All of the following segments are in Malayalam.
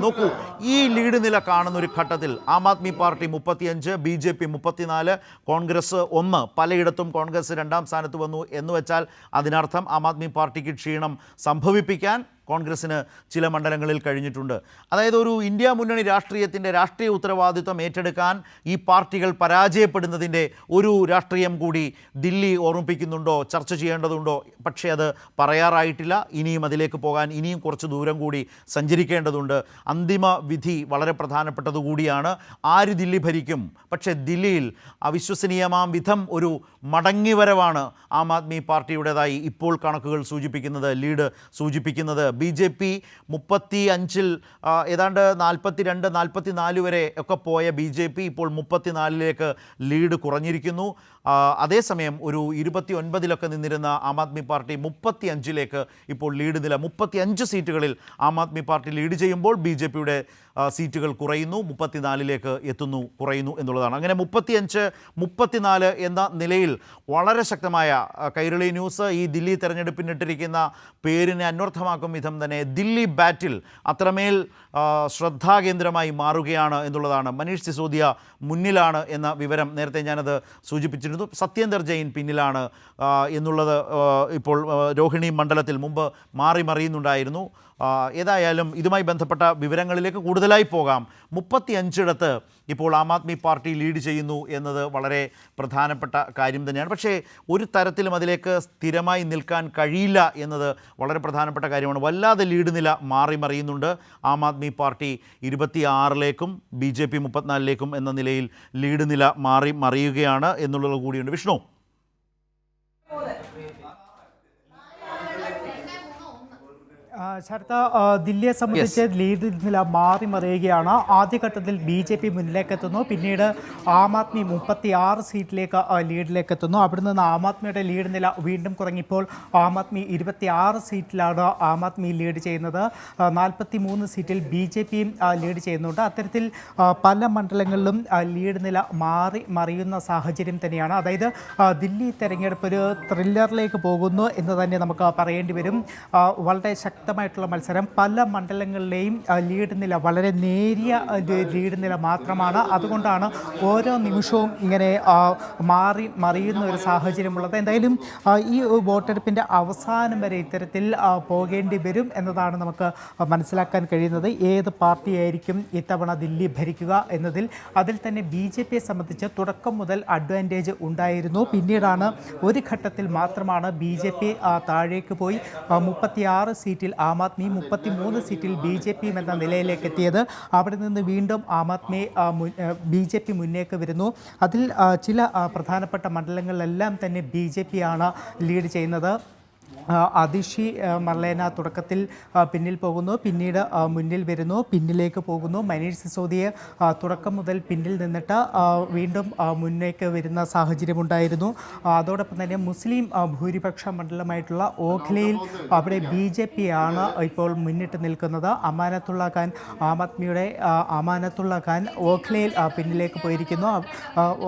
നോക്കൂ, ഈ ലീഡ് നില കാണുന്ന ഒരു ഘട്ടത്തിൽ ആം ആദ്മി പാർട്ടി 35, BJP 34, കോൺഗ്രസ് 1, പലയിടത്തും കോൺഗ്രസ് 2ാം സ്ഥാനത്ത് വന്നു എന്ന് വെച്ചാൽ അതിനർത്ഥം ആം ആദ്മി പാർട്ടിക്ക് ക്ഷീണം സംഭവിപ്പിക്കാൻ കോൺഗ്രസിന് ചില മണ്ഡലങ്ങളിൽ കഴിഞ്ഞിട്ടുണ്ട്. അതായത് ഒരു ഇന്ത്യ മുന്നണി രാഷ്ട്രീയത്തിൻ്റെ രാഷ്ട്രീയ ഉത്തരവാദിത്വം ഏറ്റെടുക്കാൻ ഈ പാർട്ടികൾ പരാജയപ്പെടുന്നതിൻ്റെ ഒരു രാഷ്ട്രീയം കൂടി ദില്ലി ഓർമ്മിപ്പിക്കുന്നുണ്ടോ, ചർച്ച ചെയ്യേണ്ടതുണ്ടോ? പക്ഷേ അത് പറയാറായിട്ടില്ല. ഇനിയും അതിലേക്ക് പോകാൻ ഇനിയും കുറച്ച് ദൂരം കൂടി സഞ്ചരിക്കേണ്ടതുണ്ട്. അന്തിമ വിധി വളരെ പ്രധാനപ്പെട്ടതുകൂടിയാണ്. ആര് ദില്ലി ഭരിക്കും? പക്ഷേ ദില്ലിയിൽ അവിശ്വസനീയമാം വിധം ഒരു മടങ്ങിവരവാണ് ആം ആദ്മി പാർട്ടിയുടേതായി ഇപ്പോൾ കണക്കുകൾ സൂചിപ്പിക്കുന്നത്, ലീഡ് സൂചിപ്പിക്കുന്നത്. BJP 35-ൽ ഏതാണ്ട് 42, 44 വരെ ഒക്കെ പോയ BJP ഇപ്പോൾ 34ലേക്ക് ലീഡ് കുറഞ്ഞിരിക്കുന്നു. അതേസമയം ഒരു 29ലൊക്കെ നിന്നിരുന്ന ആം ആദ്മി പാർട്ടി 35ലേക്ക് ഇപ്പോൾ ലീഡ് നില 35 സീറ്റുകളിൽ ആം ആദ്മി പാർട്ടി ലീഡ് ചെയ്യുമ്പോൾ BJPയുടെ സീറ്റുകൾ കുറയുന്നു, 34ലേക്ക് എത്തുന്നു, കുറയുന്നു എന്നുള്ളതാണ്. അങ്ങനെ 35-34 എന്ന നിലയിൽ വളരെ ശക്തമായ കൈരളി ന്യൂസ് ഈ ദില്ലി തെരഞ്ഞെടുപ്പിനിട്ടിരിക്കുന്ന പേരിനെ അന്വർത്ഥമാക്കും വിധം തന്നെ ദില്ലി ബാറ്റിൽ അത്രമേൽ ശ്രദ്ധാകേന്ദ്രമായി മാറുകയാണ് എന്നുള്ളതാണ്. മനീഷ് സിസോദിയ മുന്നിലാണ് എന്ന വിവരം നേരത്തെ ഞാനത് സൂചിപ്പിച്ചിരുന്നു. സത്യേന്ദർ ജെയിൻ പിന്നിലാണ് എന്നുള്ളത് ഇപ്പോൾ രോഹിണി മണ്ഡലത്തിൽ മുമ്പ് മാറി മറിയുന്നുണ്ടായിരുന്നു. ഏതായാലും ഇതുമായി ബന്ധപ്പെട്ട വിവരങ്ങളിലേക്ക് കൂടുതലായി പോകാം. 35ഇടത്ത് ഇപ്പോൾ ആം ആദ്മി പാർട്ടി ലീഡ് ചെയ്യുന്നു എന്നത് വളരെ പ്രധാനപ്പെട്ട കാര്യം തന്നെയാണ്. പക്ഷേ ഒരു തരത്തിലും അതിലേക്ക് സ്ഥിരമായി നിൽക്കാൻ കഴിയില്ല എന്നത് വളരെ പ്രധാനപ്പെട്ട കാര്യമാണ്. വല്ലാതെ ലീഡ് നില മാറി മറിയുന്നുണ്ട്. ആം ആദ്മി പാർട്ടി 26ലേക്കും BJP 34ലേക്കും എന്ന നിലയിൽ ലീഡ് നില മാറി മറിയുകയാണ് എന്നുള്ളത് കൂടിയുണ്ട്. വിഷ്ണു, ശരത്ത, ദില്ലിയെ സംബന്ധിച്ച് ലീഡ് നില മാറി മറിയുകയാണ്. ആദ്യഘട്ടത്തിൽ BJP മുന്നിലേക്ക് എത്തുന്നു, പിന്നീട് ആം ആദ്മി 36 സീറ്റിലേക്ക് ലീഡിലേക്ക് എത്തുന്നു. അവിടെ നിന്ന് ആം ആദ്മിയുടെ ലീഡ് നില വീണ്ടും കുറഞ്ഞിപ്പോൾ ആം ആദ്മി 26 സീറ്റിലാണ് ആം ആദ്മി ലീഡ് ചെയ്യുന്നത്. 43 സീറ്റിൽ BJPയും ലീഡ് ചെയ്യുന്നുണ്ട്. അത്തരത്തിൽ പല മണ്ഡലങ്ങളിലും ലീഡ് നില മാറി മറിയുന്ന സാഹചര്യം തന്നെയാണ്. അതായത് ദില്ലി തെരഞ്ഞെടുപ്പ് ഒരു ത്രില്ലറിലേക്ക് പോകുന്നു എന്ന് തന്നെ നമുക്ക് പറയേണ്ടി വരും. വളരെ ശക്തമായിട്ടുള്ള മത്സരം, പല മണ്ഡലങ്ങളിലെയും ലീഡ് നില വളരെ നേരിയ ലീഡ് നില മാത്രമാണ്. അതുകൊണ്ടാണ് ഓരോ നിമിഷവും ഇങ്ങനെ മാറി മറിയുന്ന ഒരു സാഹചര്യമുള്ളത്. എന്തായാലും ഈ വോട്ടെടുപ്പിൻ്റെ അവസാനം വരെ ഇത്തരത്തിൽ പോകേണ്ടി വരും എന്നതാണ് നമുക്ക് മനസ്സിലാക്കാൻ കഴിയുന്നത്. ഏത് പാർട്ടിയായിരിക്കും ഇത്തവണ ദില്ലി ഭരിക്കുക എന്നതിൽ. അതിൽ തന്നെ BJPയെ സംബന്ധിച്ച് തുടക്കം മുതൽ അഡ്വാൻറ്റേജ് ഉണ്ടായിരുന്നു. പിന്നീടാണ് ഒരു ഘട്ടത്തിൽ മാത്രമാണ് BJP താഴേക്ക് പോയി 36 സീറ്റിൽ ആം ആദ്മി, 33 സീറ്റിൽ BJPയും എന്ന നിലയിലേക്ക് എത്തിയത്. അവിടെ നിന്ന് വീണ്ടും ആം ആദ്മി BJP മുന്നേക്ക് വരുന്നു. അതിൽ ചില പ്രധാനപ്പെട്ട മണ്ഡലങ്ങളിലെല്ലാം തന്നെ BJPയാണ് ലീഡ് ചെയ്യുന്നത്. അതിഷി മർലേന തുടക്കത്തിൽ പിന്നിൽ പോകുന്നു, പിന്നീട് മുന്നിൽ വരുന്നു, പിന്നിലേക്ക് പോകുന്നു. മനീഷ് സിസോദിയെ തുടക്കം മുതൽ പിന്നിൽ നിന്നിട്ട് വീണ്ടും മുന്നേക്ക് വരുന്ന സാഹചര്യമുണ്ടായിരുന്നു. അതോടൊപ്പം തന്നെ മുസ്ലിം ഭൂരിപക്ഷ മണ്ഡലമായിട്ടുള്ള ഓഖ്ലയിൽ അവിടെ BJPയാണ് ഇപ്പോൾ മുന്നിട്ട് നിൽക്കുന്നത്. അമാനത്തുള്ള ഖാൻ, ആം ആദ്മിയുടെ അമാനത്തുള്ള ഖാൻ ഓഖ്ലയിൽ പിന്നിലേക്ക് പോയിരിക്കുന്നു.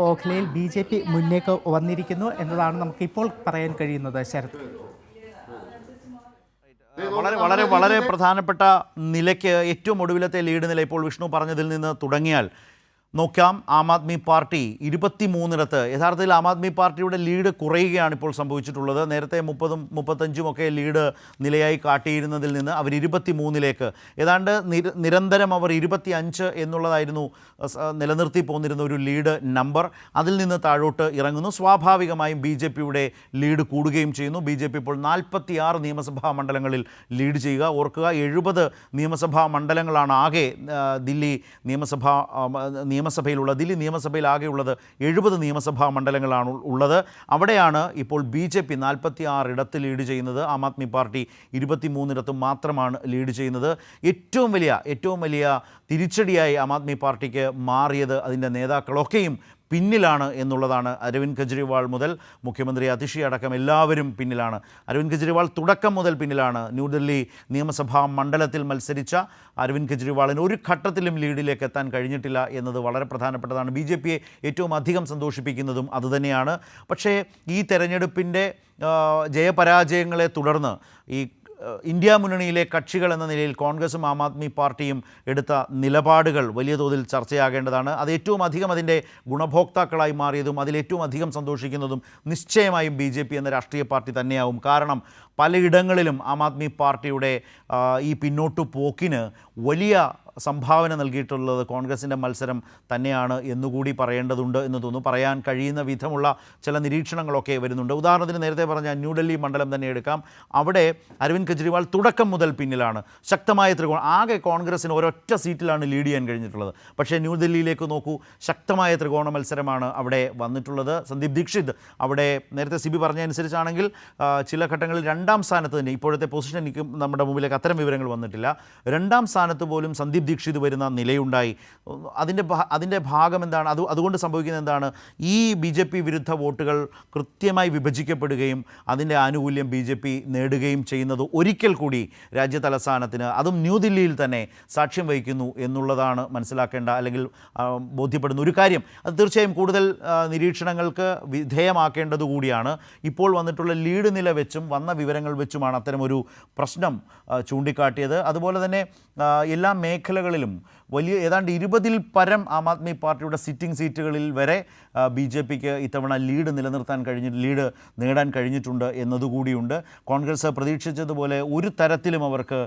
ഓഖ്ലയിൽ BJP മുന്നേക്ക് വന്നിരിക്കുന്നു എന്നതാണ് നമുക്കിപ്പോൾ പറയാൻ കഴിയുന്നത്. ശരത്, വളരെ വളരെ വളരെ പ്രധാനപ്പെട്ട നിലയ്ക്ക് ഏറ്റവും ഒടുവിലത്തെ ലീഡ് നില ഇപ്പോൾ വിഷ്ണു പറഞ്ഞതിൽ നിന്ന് തുടങ്ങിയാൽ നോക്കാം. ആം ആദ്മി പാർട്ടി 23ഇടത്ത്, യഥാർത്ഥത്തിൽ ആം ആദ്മി പാർട്ടിയുടെ ലീഡ് കുറയുകയാണ് ഇപ്പോൾ സംഭവിച്ചിട്ടുള്ളത്. നേരത്തെ 30-ഉം 35-ഉം ഒക്കെ ലീഡ് നിലയായി കാട്ടിയിരുന്നതിൽ നിന്ന് അവർ 23ലേക്ക്, ഏതാണ്ട് നിരന്തരം അവർ 25 എന്നുള്ളതായിരുന്നു നിലനിർത്തി പോന്നിരുന്ന ഒരു ലീഡ് നമ്പർ. അതിൽ നിന്ന് താഴോട്ട് ഇറങ്ങുന്നു. സ്വാഭാവികമായും BJPയുടെ ലീഡ് കൂടുകയും ചെയ്യുന്നു. BJP ഇപ്പോൾ 46 നിയമസഭാ മണ്ഡലങ്ങളിൽ ലീഡ് ചെയ്യുക. ഓർക്കുക, 70 നിയമസഭാ മണ്ഡലങ്ങളാണ് ആകെ ദില്ലി നിയമസഭയിലുള്ള. ദില്ലി നിയമസഭയിൽ ആകെയുള്ളത് 70 നിയമസഭാ മണ്ഡലങ്ങളാണ് ഉള്ളത്. അവിടെയാണ് ഇപ്പോൾ BJP 46 ഇടത്ത് ലീഡ് ചെയ്യുന്നത്. ആം ആദ്മി പാർട്ടി 23 മാത്രമാണ് ലീഡ് ചെയ്യുന്നത്. ഏറ്റവും വലിയ തിരിച്ചടിയായി ആം ആദ്മി പാർട്ടിക്ക് മാറിയത് അതിൻ്റെ നേതാക്കളൊക്കെയും പിന്നിലാണ് എന്നുള്ളതാണ്. അരവിന്ദ് കെജ്രിവാൾ മുതൽ മുഖ്യമന്ത്രി അതിഷി അടക്കം എല്ലാവരും പിന്നിലാണ്. അരവിന്ദ് കെജ്രിവാൾ തുടക്കം മുതൽ പിന്നിലാണ്. ന്യൂഡൽഹി നിയമസഭാ മണ്ഡലത്തിൽ മത്സരിച്ച അരവിന്ദ് കെജ്രിവാളിന് ഒരു ഘട്ടത്തിലും ലീഡിലേക്ക് എത്താൻ കഴിഞ്ഞിട്ടില്ല എന്നത് വളരെ പ്രധാനപ്പെട്ടതാണ്. BJPയെ ഏറ്റവും അധികം സന്തോഷിപ്പിക്കുന്നതും അതുതന്നെയാണ്. പക്ഷേ ഈ തെരഞ്ഞെടുപ്പിൻ്റെ ജയപരാജയങ്ങളെ തുടർന്ന് ഈ ഇന്ത്യ മുന്നണിയിലെ കക്ഷികൾ എന്ന നിലയിൽ കോൺഗ്രസും ആം ആദ്മി പാർട്ടിയും എടുത്ത നിലപാടുകൾ വലിയ തോതിൽ ചർച്ചയാകേണ്ടതാണ്. അത് ഏറ്റവും അധികം അതിൻ്റെ ഗുണഭോക്താക്കളായി മാറിയതും അതിലേറ്റവും അധികം സന്തോഷിക്കുന്നതും നിശ്ചയമായും BJP എന്ന രാഷ്ട്രീയ പാർട്ടി തന്നെയാവും. കാരണം പലയിടങ്ങളിലും ആം ആദ്മി പാർട്ടിയുടെ ഈ പിന്നോട്ടു പോക്കിന് വലിയ സംഭാവന നൽകിയിട്ടുള്ളത് കോൺഗ്രസിൻ്റെ മത്സരം തന്നെയാണ് എന്നുകൂടി പറയേണ്ടതുണ്ട് എന്ന് തോന്നുന്നു. പറയാൻ കഴിയുന്ന വിധമുള്ള ചില നിരീക്ഷണങ്ങളൊക്കെ വരുന്നുണ്ട്. ഉദാഹരണത്തിന് നേരത്തെ പറഞ്ഞ ന്യൂഡൽഹി മണ്ഡലം തന്നെ എടുക്കാം. അവിടെ അരവിന്ദ് കെജ്രിവാൾ തുടക്കം മുതൽ പിന്നിലാണ്. ശക്തമായ ത്രികോണം, ആകെ കോൺഗ്രസിന് ഒരൊറ്റ സീറ്റിലാണ് ലീഡ് ചെയ്യാൻ കഴിഞ്ഞിട്ടുള്ളത്. പക്ഷേ ന്യൂഡൽഹിയിലേക്ക് നോക്കൂ, ശക്തമായ ത്രികോണ മത്സരമാണ് അവിടെ വന്നിട്ടുള്ളത്. സന്ദീപ് ദീക്ഷിത് അവിടെ നേരത്തെ സിബി പറഞ്ഞതനുസരിച്ചാണെങ്കിൽ ചില ഘട്ടങ്ങളിൽ രണ്ടാം സ്ഥാനത്ത് തന്നെ, ഇപ്പോഴത്തെ പൊസിഷൻ എനിക്ക് നമ്മുടെ മുമ്പിലേക്ക് അത്തരം വിവരങ്ങൾ വന്നിട്ടില്ല, രണ്ടാം സ്ഥാനത്ത് പോലും സന്ദീപ് ദീക്ഷിത് വരുന്ന നിലയുണ്ടായി. അതിൻ്റെ ഭാഗം എന്താണ്? അതുകൊണ്ട് സംഭവിക്കുന്നത് എന്താണ്? ഈ BJP വിരുദ്ധ വോട്ടുകൾ കൃത്യമായി വിഭജിക്കപ്പെടുകയും അതിൻ്റെ ആനുകൂല്യം BJP നേടുകയും ചെയ്യുന്നത് ഒരിക്കൽ കൂടി രാജ്യതലസ്ഥാനത്തിന്, അതും ന്യൂദില്ലിയിൽ തന്നെ സാക്ഷ്യം വഹിക്കുന്നു എന്നുള്ളതാണ് മനസ്സിലാക്കേണ്ട അല്ലെങ്കിൽ ബോധ്യപ്പെടുന്ന ഒരു കാര്യം. അത് തീർച്ചയായും കൂടുതൽ നിരീക്ഷണങ്ങൾക്ക് വിധേയമാക്കേണ്ടതുകൂടിയാണ്. ഇപ്പോൾ വന്നിട്ടുള്ള ലീഡ് നില വെച്ചും വന്ന വിവരങ്ങൾ വെച്ചുമാണ് അത്തരമൊരു പ്രശ്നം ചൂണ്ടിക്കാട്ടിയത്. അതുപോലെ തന്നെ എല്ലാ മേഖലകളിലും വലിയ ഏതാണ്ട് 20-ൽ പരം ആം ആദ്മി പാർട്ടിയുടെ സിറ്റിംഗ് സീറ്റുകളിൽ വരെ BJPക്ക് ഇത്തവണ ലീഡ് ലീഡ് നേടാൻ കഴിഞ്ഞിട്ടുണ്ട് എന്നതുകൂടിയുണ്ട്. കോൺഗ്രസ് പ്രതീക്ഷിച്ചതുപോലെ ഒരു തരത്തിലും അവർക്ക്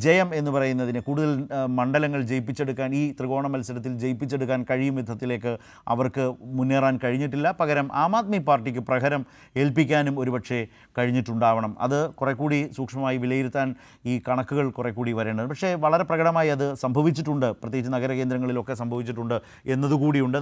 ജയം എന്ന് പറയുന്നതിന്, കൂടുതൽ മണ്ഡലങ്ങൾ ജയിപ്പിച്ചെടുക്കാൻ, ഈ ത്രികോണ മത്സരത്തിൽ ജയിപ്പിച്ചെടുക്കാൻ കഴിയും വിധത്തിലേക്ക് അവർക്ക് മുന്നേറാൻ കഴിഞ്ഞിട്ടില്ല. പകരം ആം ആദ്മി പാർട്ടിക്ക് പ്രഹരം ഏൽപ്പിക്കാനും ഒരുപക്ഷെ കഴിഞ്ഞിട്ടുണ്ടാവണം. അത് കുറെ കൂടി സൂക്ഷ്മമായി വിലയിരുത്താൻ ഈ കണക്കുകൾ കുറെ കൂടി വരേണ്ടത്. പക്ഷേ വളരെ പ്രകടമായി അത് സംഭവിച്ചിട്ടുണ്ട്, പ്രത്യേകിച്ച് നഗരകേന്ദ്രങ്ങളിലൊക്കെ സംഭവിച്ചിട്ടുണ്ട് എന്നതുകൂടിയുണ്ട്.